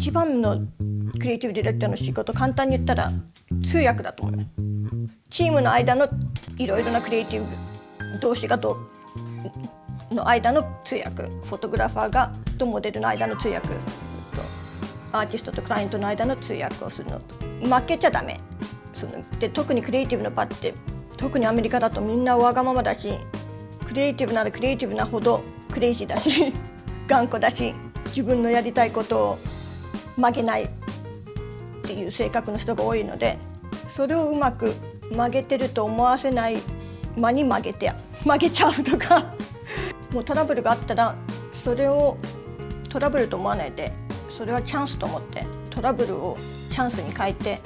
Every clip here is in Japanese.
一番のクリエイティブディレクターの仕事、簡単に言ったら通訳だと思う。チームの間のいろいろなクリエイティブ同士がの間の通訳、フォトグラファーがとモデルの間の通訳とアーティストとクライアントの間の通訳をするのと、負けちゃダメ。で特にクリエイティブの場って、特にアメリカだとみんなわがままだし、クリエイティブならクリエイティブなほどクレイジーだし頑固だし、自分のやりたいことを曲げないっていう性格の人が多いので、それをうまく曲げてると思わせない間に曲げちゃうとかもうトラブルがあったらそれをトラブルと思わないで、それはチャンスと思ってトラブルをチャンスに変えて、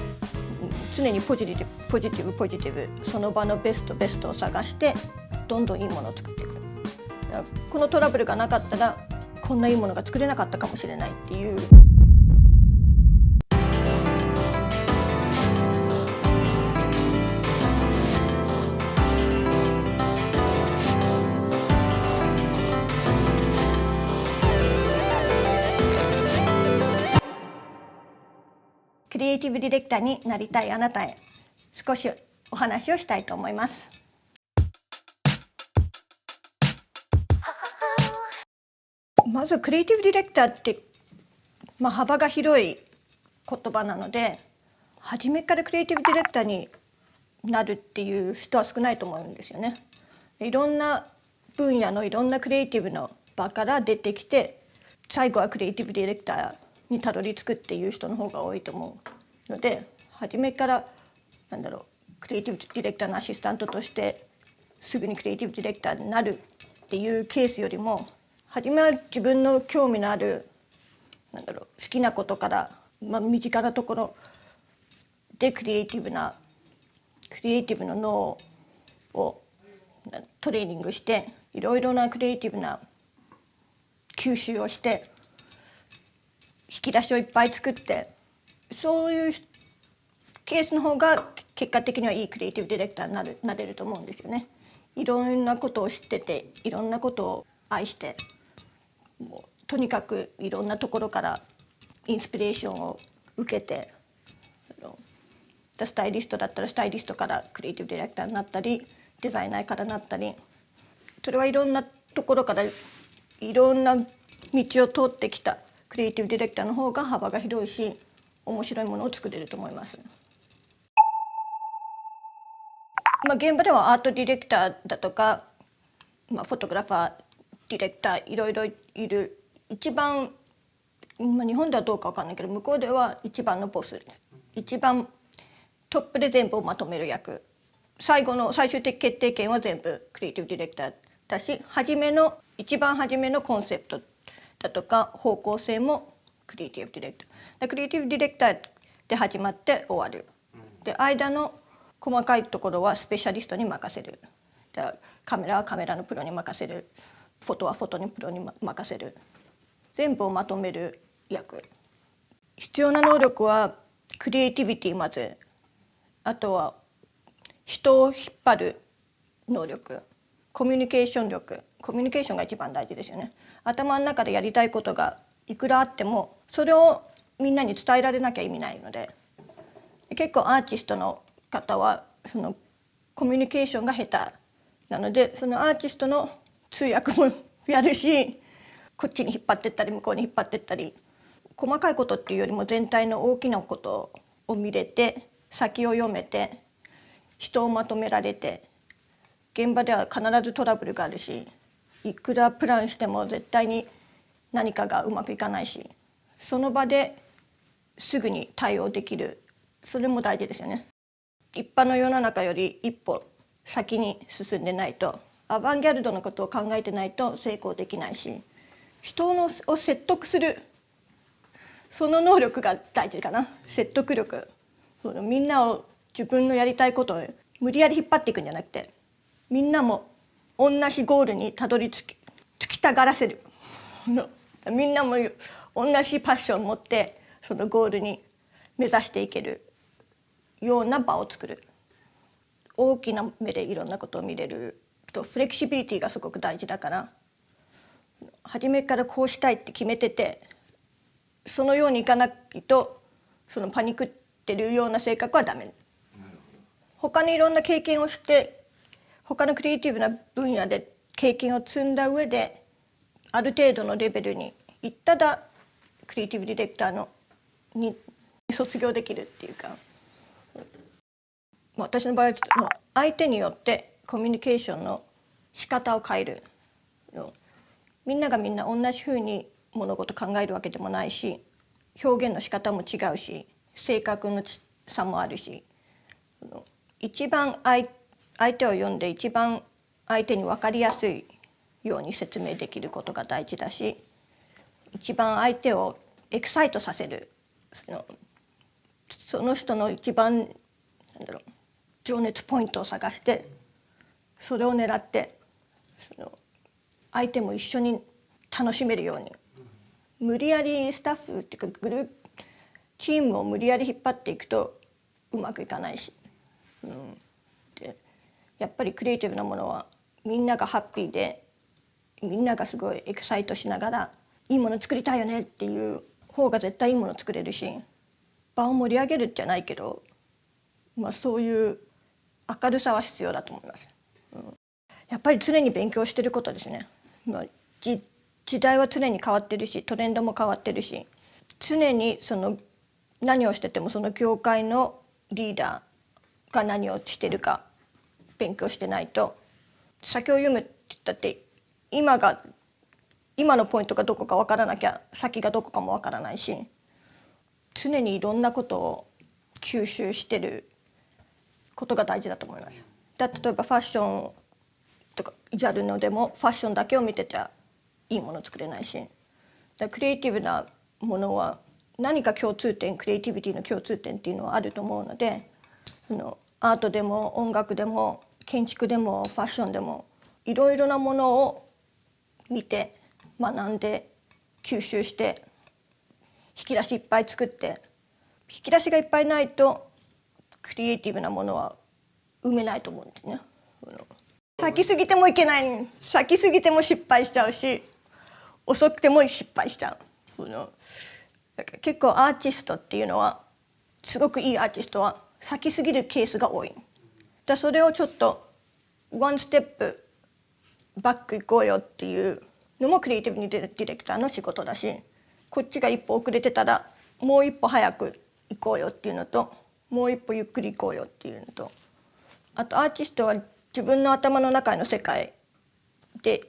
常にポジティブ、その場のベストを探してどんどんいいものを作っていく。このトラブルがなかったらこんないいものが作れなかったかもしれないっていう。クリエイティブディレクターになりたいあなたへ、少しお話をしたいと思います。まずクリエイティブディレクターって、幅が広い言葉なので、初めからクリエイティブディレクターになるっていう人は少ないと思うんですよね。いろんな分野のいろんなクリエイティブの場から出てきて、最後はクリエイティブディレクターにたどり着くっていう人の方が多いと思うので、初めからクリエイティブディレクターのアシスタントとしてすぐにクリエイティブディレクターになるっていうケースよりも、初めは自分の興味のある好きなことから、身近なところでクリエイティブの脳をトレーニングして、いろいろなクリエイティブな吸収をして引き出しをいっぱい作って、そういうケースの方が結果的にはいいクリエイティブディレクターになれると思うんですよね。いろんなことを知ってて、いろんなことを愛して、もうとにかくいろんなところからインスピレーションを受けて、スタイリストだったらスタイリストからクリエイティブディレクターになったり、デザイナーからなったり、それはいろんなところからいろんな道を通ってきたクリエイティブディレクターの方が幅が広いし、面白いものを作れると思います。現場ではアートディレクターだとか、フォトグラファーディレクターいろいろいる。一番、日本ではどうか分かんないけど、向こうでは一番のボス、一番トップで全部をまとめる役、最終的決定権は全部クリエイティブディレクターだし、一番初めのコンセプトだとか方向性もクリエイティブディレクター。クリエイティブディレクターで始まって終わる。で、間の細かいところはスペシャリストに任せる。カメラはカメラのプロに任せる。フォトはフォトのプロに任せる。全部をまとめる役。必要な能力はクリエイティビティ、まず。あとは人を引っ張る能力、コミュニケーション力。コミュニケーションが一番大事ですよね。頭の中でやりたいことがいくらあっても、それをみんなに伝えられなきゃ意味ないので、結構アーティストの方はそのコミュニケーションが下手なので、そのアーティストの通訳もやるし、こっちに引っ張ってったり向こうに引っ張ってったり、細かいことっていうよりも全体の大きなことを見れて、先を読めて、人をまとめられて、現場では必ずトラブルがあるし、いくらプランしても絶対に何かがうまくいかないし、その場ですぐに対応できる、それも大事ですよね。一般の世の中より一歩先に進んでないと、アバンギャルドのことを考えてないと成功できないし、人を説得する、その能力が大事かな。説得力。みんなを自分のやりたいことを無理やり引っ張っていくんじゃなくて、みんなも同じゴールにたどり着きたがらせる。みんなも同じパッションを持ってそのゴールに目指していけるような場を作る。大きな目でいろんなことを見れると、フレキシビリティがすごく大事だから、初めからこうしたいって決めてて、そのようにいかないとそのパニックってるような性格はダメ。他にいろんな経験をして他のクリエイティブな分野で経験を積んだ上である程度のレベルにいったらクリエイティブディレクターのに卒業できるっていうか、私の場合は相手によってコミュニケーションの仕方を変える。みんながみんな同じふうに物事考えるわけでもないし、表現の仕方も違うし、性格の差もあるし、一番相手を読んで一番相手に分かりやすいように説明できることが大事だし、一番相手をエキサイトさせる、その人の一番情熱ポイントを探してそれを狙って相手も一緒に楽しめるように、無理やりスタッフっていうかチームを無理やり引っ張っていくとうまくいかないし、でやっぱりクリエイティブなものはみんながハッピーでみんながすごいエキサイトしながらいいもの作りたいよねっていう方が絶対いいもの作れるし、場を盛り上げるじゃないけど、そういう明るさは必要だと思います。やっぱり常に勉強してることですね。時代は常に変わってるしトレンドも変わってるし、常に何をしててもその業界のリーダーが何をしてるか勉強してないと、先を読むって言ったって今のポイントがどこか分からなきゃ先がどこかも分からないし、常にいろんなことを吸収してることが大事だと思います。例えばファッションとかやるのでもファッションだけを見てちゃいいもの作れないし、クリエイティブなものは何か共通点、クリエイティビティの共通点っていうのはあると思うので、アートでも音楽でも建築でもファッションでもいろいろなものを見て学んで吸収して引き出しいっぱい作って、引き出しがいっぱいないとクリエイティブなものは生めないと思うんですね。先すぎてもいけない、先すぎても失敗しちゃうし遅くても失敗しちゃう。結構アーティストっていうのはすごくいいアーティストは先すぎるケースが多い。それをちょっとワンステップバック行こうよっていうのもクリエイティブディレクターの仕事だし、こっちが一歩遅れてたらもう一歩早く行こうよっていうのと、もう一歩ゆっくり行こうよっていうのと、あとアーティストは自分の頭の中の世界で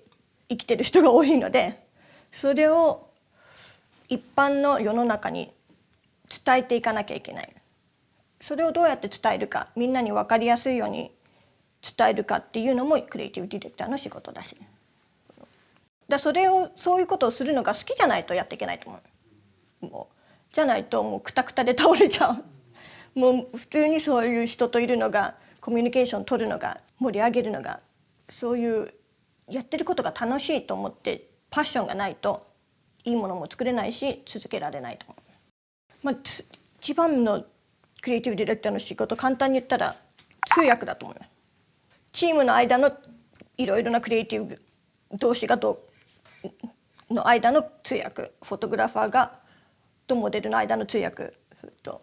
生きてる人が多いので、それを一般の世の中に伝えていかなきゃいけない。それをどうやって伝えるか、みんなに分かりやすいように伝えるかっていうのもクリエイティブディレクターの仕事だし、そういうことをするのが好きじゃないとやっていけないと思う。じゃないともうクタクタで倒れちゃう。もう普通にそういう人といるのが、コミュニケーション取るのが、盛り上げるのが、そういうやってることが楽しいと思ってパッションがないといいものも作れないし続けられないと思う。一番のクリエイティブディレクターの仕事、簡単に言ったら通訳だと思う。チームの間のいろいろなクリエイティブ同士の間の通訳、フォトグラファーとモデルの間の通訳と、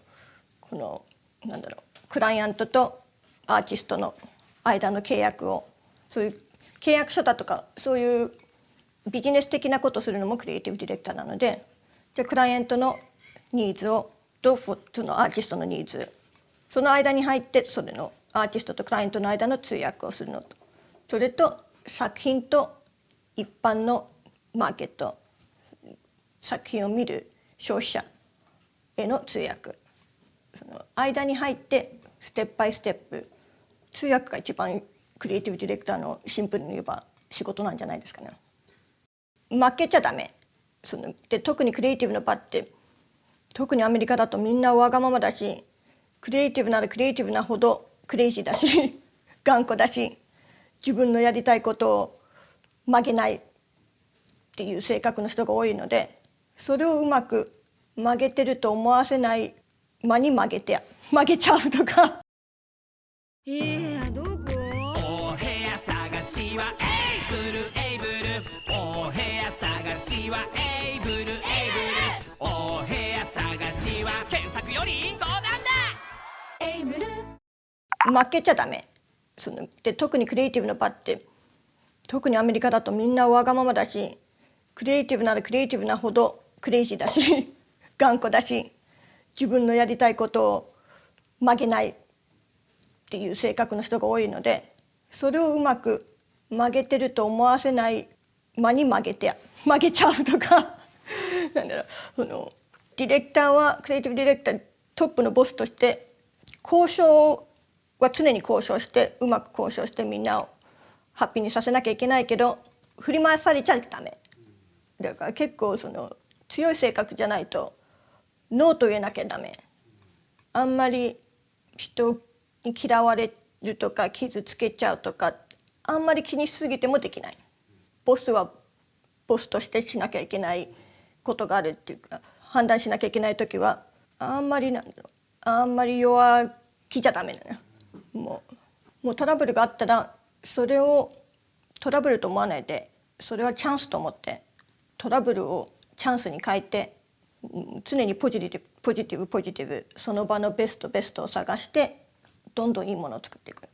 クライアントとアーティストの間の契約を、そういう契約書だとかそういうビジネス的なことをするのもクリエイティブディレクターなので、じゃあクライアントのニーズとそのアーティストのニーズ、その間に入ってそれのアーティストとクライアントの間の通訳をするのと、それと作品と一般のマーケット、作品を見る消費者への通訳、その間に入ってステップバイステップ、通訳が一番クリエイティブディレクターのシンプルに言えば仕事なんじゃないですかね。負けちゃダメ。で特にクリエイティブの場って、特にアメリカだとみんなわがままだし、クリエイティブならクリエイティブなほどクレイジーだし頑固だし、自分のやりたいことを曲げないっていう性格の人が多いので、それをうまく曲げてると思わせない間に曲げちゃうとか。どこ？お部屋探しはエイブル。お部屋探しはエイブル。お部索より相談だ。エイブル負けちゃダメ。で特にクリエイティブの場って特にアメリカだとみんなわがままだし、クリエイティブならクリエイティブなほどクレイジーだし頑固だし、自分のやりたいことを曲げないっていう性格の人が多いので、それをうまく曲げてると思わせない間に曲げちゃうとかなんだろう、ディレクターはクリエイティブディレクタートップのボスとして交渉は常に交渉してうまく交渉してみんなをハッピーにさせなきゃいけないけど、振り回されちゃダメだから、結構強い性格じゃないとノーと言えなきゃダメ。あんまり人に嫌われるとか傷つけちゃうとかあんまり気にしすぎてもできない。ボスはボスとしてしなきゃいけないことがあるっていうか、判断しなきゃいけない時はあんまり弱気じゃダメなのよ。もうトラブルがあったらそれをトラブルと思わないで、それはチャンスと思ってトラブルをチャンスに変えて、常にポジティブ、その場のベストを探してどんどんいいものを作っていく。だか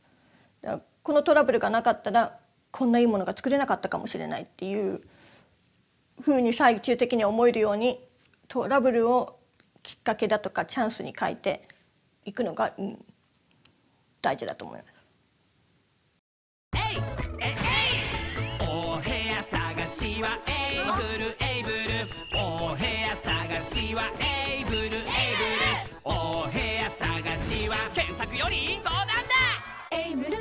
らこのトラブルがなかったらこんないいものが作れなかったかもしれないっていうふうに最終的に思えるように、トラブルをきっかけだとかチャンスに変えていくのが、大事だと思います。お部屋探しはエイブルエイブル、お部屋探しはエイブルエイブル、お部屋探しは検索より相談だ。エイブル